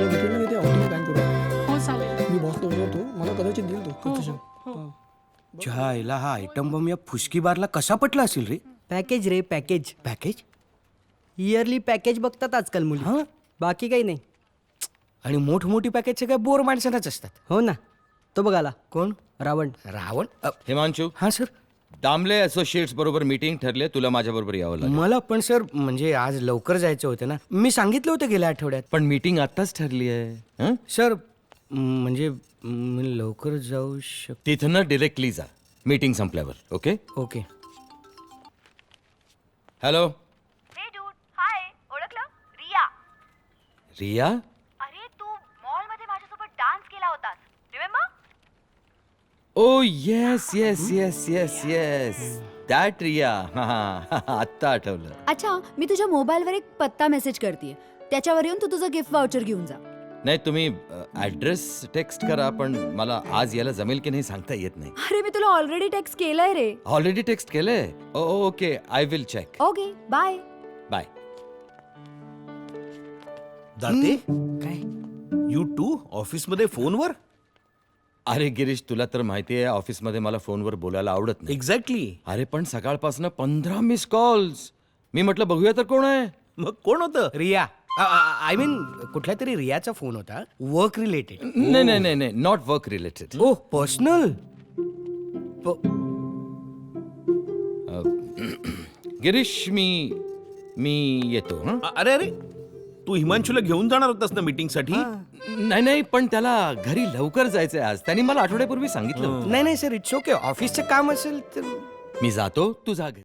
वीकेंडला मी ते outing plan करू. हो चालेल. मी बॉसला बोलवतो, मला कदाचित देईल तो कन्सेशन. छायला हा आयटम बम या फुसकी बारला कसा पटला असेल रे? पॅकेज रे पॅकेज. पॅकेज इयरली पॅकेज बघतात आजकाल मुली. हां बाकी काही नाही. आणि मोठमोठी पॅकेजचे काय बोर माणसांनाच असतात. हो ना. तो बघाला कोण? रावण. रावण? हिमांशू, हां सर. दामले असोसिएट्स बरोबर मीटिंग ठरले, तुला माझ्या बरोबर यावं लागेल. मला पण सर म्हणजे आज लवकर जायचं होतं ना. मी सांगितलं होतं गेल्या आठवड्यात. पण मीटिंग आत्ताच ठरली आहे. हं? सर म्हणजे मी लवकर जाऊ तिथनं डिरेक्टली जा मीटिंग संपल्यावर. Okay okay. Hello hey dude, hi. ओळखलं? रिया. रिया. अरे तू मॉल मध्ये माझ्यासोबत डान्स केला होतास, remember? Oh yes yes yes yes yes that Riya. हा आत्ता आठवलं. अच्छा, मी तुझ्या मोबाईलवर एक पत्ता मेसेज करते, त्याच्यावर येऊन तू तुझं गिफ्ट वाउचर घेऊन जा. नाही, तुम्ही ऍड्रेस टेक्स्ट करा, पण मला आज यायला जमेल की नाही सांगता येत नाही. अरे मी तुला ऑलरेडी टेक्स्ट केलंय रे. ऑलरेडी टेक्स्ट केलंय? Okay, I will check. Okay bye. Bye. Date, काय? यू टू ऑफिसमध्ये फोनवर? अरे गिरीश, तुला तर माहिती आहे ऑफिसमध्ये मला फोनवर बोलायला आवडत नाही. एक्झॅक्टली. अरे पण सकाळपासून 15 मिस कॉल्स. मी म्हटलं बघूया तर कोण आहे. मग कोण होतं? रिया. आय मीन कुठल्या तरी रियाचा फोन होता, वर्क रिलेटेड. नाही नाही नाही नाही, not work related. Oh personal. Girish, मी येतो. हं? अरे अरे, तू हिमांशूला घेऊन जाणार होतास ना मीटिंग साठी? नाही नाही, पण त्याला घरी लवकर जायचंय आज. त्यांनी मला आठवड्यापूर्वी सांगितलं. नाही नाही सर, इट्स ओके. ऑफिसचं काम असेल तर मी जातो, तू जा घरी.